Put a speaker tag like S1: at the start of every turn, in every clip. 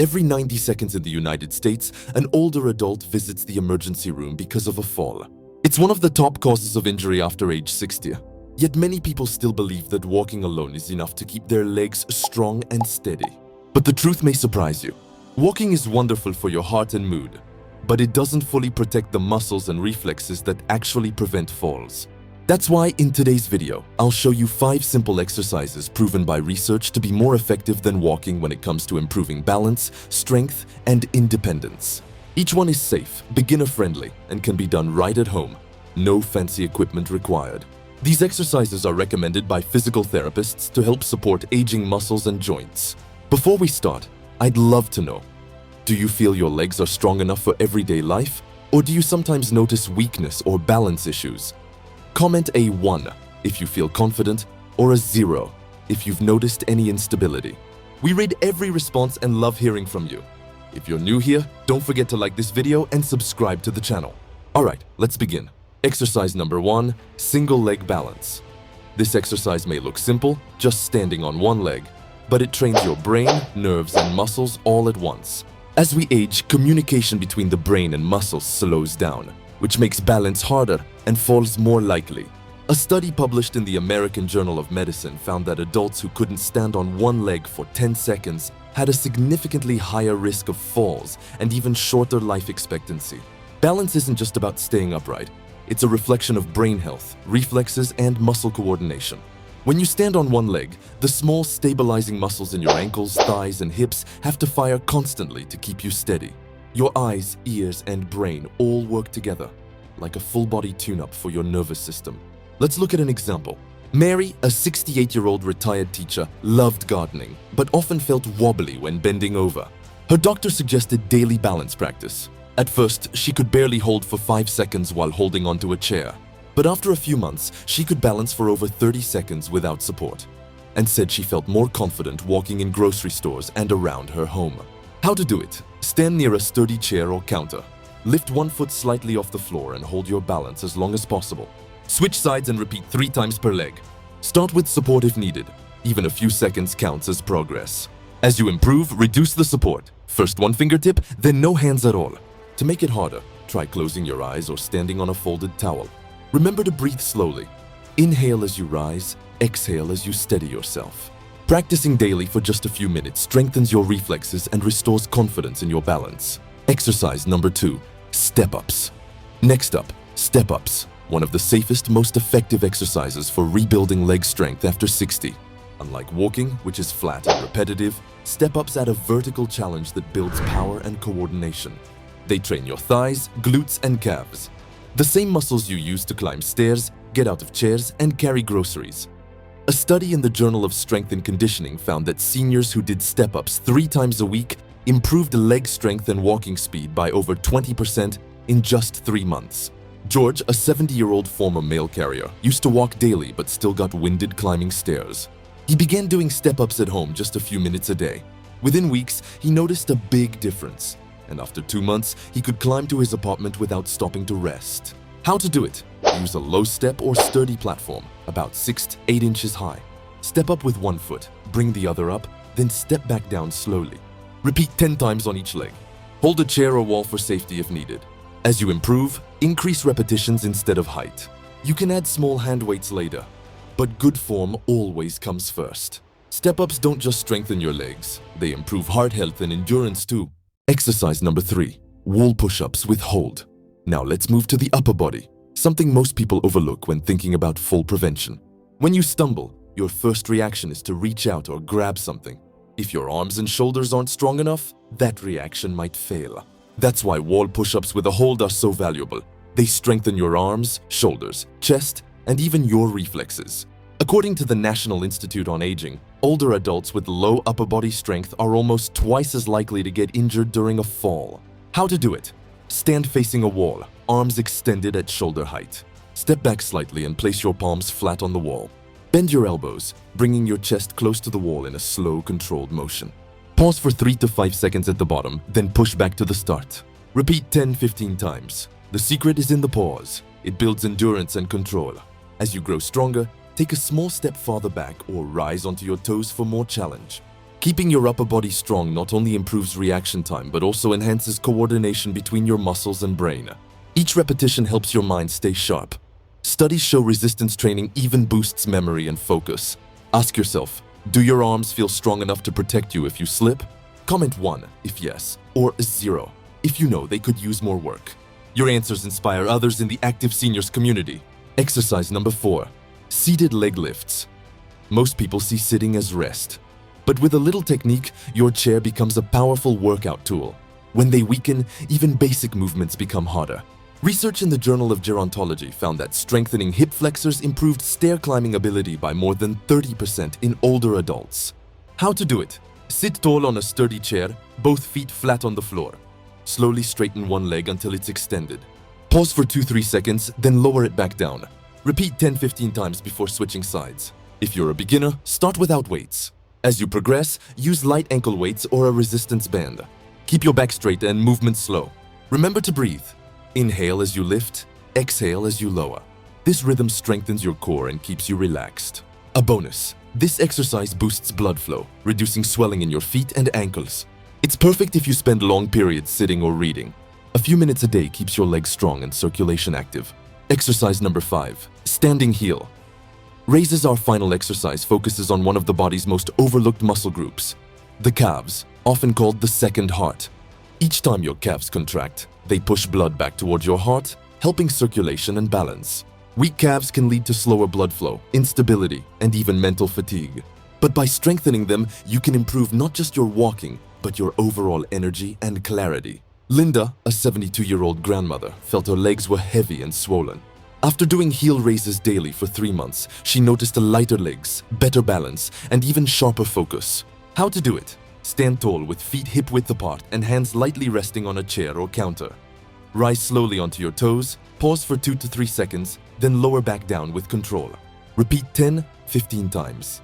S1: Every 90 seconds in the United States, an older adult visits the emergency room because of a fall. It's one of the top causes of injury after age 60. Yet many people still believe that walking alone is enough to keep their legs strong and steady. But the truth may surprise you. Walking is wonderful for your heart and mood, but it doesn't fully protect the muscles and reflexes that actually prevent falls. That's why in today's video, I'll show you 5 simple exercises proven by research to be more effective than walking when it comes to improving balance, strength, and independence. Each one is safe, beginner-friendly, and can be done right at home. No fancy equipment required. These exercises are recommended by physical therapists to help support aging muscles and joints. Before we start, I'd love to know, do you feel your legs are strong enough for everyday life? Or do you sometimes notice weakness or balance issues? Comment a 1 if you feel confident, or a 0 if you've noticed any instability. We read every response and love hearing from you. If you're new here, don't forget to like this video and subscribe to the channel. Alright, let's begin. Exercise number 1, single leg balance. This exercise may look simple, just standing on one leg, but it trains your brain, nerves, and muscles all at once. As we age, communication between the brain and muscles slows down, which makes balance harder and falls more likely. A study published in the American Journal of Medicine found that adults who couldn't stand on one leg for 10 seconds had a significantly higher risk of falls and even shorter life expectancy. Balance isn't just about staying upright. It's a reflection of brain health, reflexes, and muscle coordination. When you stand on one leg, the small stabilizing muscles in your ankles, thighs, and hips have to fire constantly to keep you steady. Your eyes, ears, and brain all work together, like a full-body tune-up for your nervous system. Let's look at an example. Mary, a 68-year-old retired teacher, loved gardening, but often felt wobbly when bending over. Her doctor suggested daily balance practice. At first, she could barely hold for 5 seconds while holding onto a chair. But after a few months, she could balance for over 30 seconds without support, and said she felt more confident walking in grocery stores and around her home. How to do it? Stand near a sturdy chair or counter. Lift one foot slightly off the floor and hold your balance as long as possible. Switch sides and repeat 3 times per leg. Start with support if needed. Even a few seconds counts as progress. As you improve, reduce the support. First one fingertip, then no hands at all. To make it harder, try closing your eyes or standing on a folded towel. Remember to breathe slowly. Inhale as you rise, exhale as you steady yourself. Practicing daily for just a few minutes strengthens your reflexes and restores confidence in your balance. Exercise number 2, step-ups. Next up, step-ups, one of the safest, most effective exercises for rebuilding leg strength after 60. Unlike walking, which is flat and repetitive, step-ups add a vertical challenge that builds power and coordination. They train your thighs, glutes, and calves. The same muscles you use to climb stairs, get out of chairs, and carry groceries. A study in the Journal of Strength and Conditioning found that seniors who did step-ups 3 times a week improved leg strength and walking speed by over 20% in just 3 months. George, a 70-year-old former mail carrier, used to walk daily but still got winded climbing stairs. He began doing step-ups at home just a few minutes a day. Within weeks, he noticed a big difference. And after 2 months, he could climb to his apartment without stopping to rest. How to do it? Use a low step or sturdy platform, about 6 to 8 inches high. Step up with one foot, bring the other up, then step back down slowly. Repeat 10 times on each leg. Hold a chair or wall for safety if needed. As you improve, increase repetitions instead of height. You can add small hand weights later, but good form always comes first. Step-ups don't just strengthen your legs, they improve heart health and endurance too. Exercise number 3, wall push-ups with hold. Now let's move to the upper body, something most people overlook when thinking about fall prevention. When you stumble, your first reaction is to reach out or grab something. If your arms and shoulders aren't strong enough, that reaction might fail. That's why wall push-ups with a hold are so valuable. They strengthen your arms, shoulders, chest, and even your reflexes. According to the National Institute on Aging, older adults with low upper body strength are almost twice as likely to get injured during a fall. How to do it? Stand facing a wall, arms extended at shoulder height. Step back slightly and place your palms flat on the wall. Bend your elbows, bringing your chest close to the wall in a slow, controlled motion. Pause for 3 to 5 seconds at the bottom, then push back to the start. Repeat 10-15 times. The secret is in the pause. It builds endurance and control. As you grow stronger, take a small step farther back or rise onto your toes for more challenge. Keeping your upper body strong not only improves reaction time but also enhances coordination between your muscles and brain. Each repetition helps your mind stay sharp. Studies show resistance training even boosts memory and focus. Ask yourself, do your arms feel strong enough to protect you if you slip? Comment 1 if yes, or 0 if you know they could use more work. Your answers inspire others in the active seniors community. Exercise number 4. Seated leg lifts. Most people see sitting as rest. But with a little technique, your chair becomes a powerful workout tool. When they weaken, even basic movements become harder. Research in the Journal of Gerontology found that strengthening hip flexors improved stair climbing ability by more than 30% in older adults. How to do it? Sit tall on a sturdy chair, both feet flat on the floor. Slowly straighten one leg until it's extended. Pause for 2-3 seconds, then lower it back down. Repeat 10-15 times before switching sides. If you're a beginner, start without weights. As you progress, use light ankle weights or a resistance band. Keep your back straight and movement slow. Remember to breathe. Inhale as you lift, exhale as you lower. This rhythm strengthens your core and keeps you relaxed. A bonus, this exercise boosts blood flow, reducing swelling in your feet and ankles. It's perfect if you spend long periods sitting or reading. A few minutes a day keeps your legs strong and circulation active. Exercise number 5, standing heel. Raises our final exercise focuses on one of the body's most overlooked muscle groups, the calves, often called the second heart. Each time your calves contract, they push blood back towards your heart, helping circulation and balance. Weak calves can lead to slower blood flow, instability, and even mental fatigue. But by strengthening them, you can improve not just your walking, but your overall energy and clarity. Linda, a 72-year-old grandmother, felt her legs were heavy and swollen. After doing heel raises daily for 3 months, she noticed a lighter legs, better balance, and even sharper focus. How to do it? Stand tall with feet hip-width apart and hands lightly resting on a chair or counter. Rise slowly onto your toes, pause for 2 to 3 seconds, then lower back down with control. Repeat 10-15 times.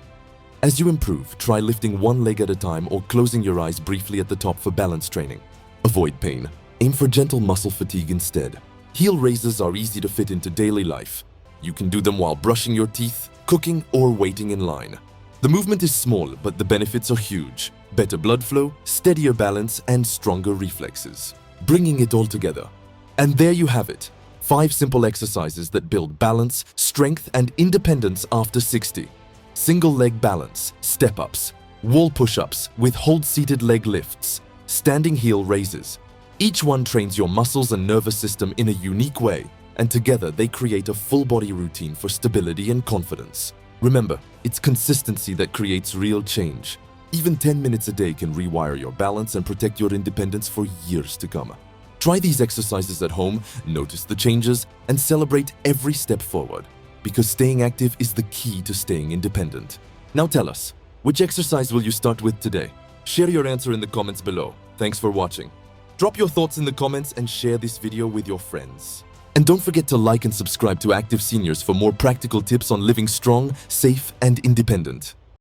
S1: As you improve, try lifting one leg at a time or closing your eyes briefly at the top for balance training. Avoid pain. Aim for gentle muscle fatigue instead. Heel raises are easy to fit into daily life. You can do them while brushing your teeth, cooking, or waiting in line. The movement is small, but the benefits are huge. Better blood flow, steadier balance, and stronger reflexes. Bringing it all together. And there you have it. 5 simple exercises that build balance, strength, and independence after 60. Single leg balance, step-ups, wall push-ups with hold-seated leg lifts, standing heel raises. Each one trains your muscles and nervous system in a unique way, and together they create a full-body routine for stability and confidence. Remember, it's consistency that creates real change. Even 10 minutes a day can rewire your balance and protect your independence for years to come. Try these exercises at home, notice the changes, and celebrate every step forward. Because staying active is the key to staying independent. Now tell us, which exercise will you start with today? Share your answer in the comments below. Thanks for watching. Drop your thoughts in the comments and share this video with your friends. And don't forget to like and subscribe to Active Seniors for more practical tips on living strong, safe, and independent.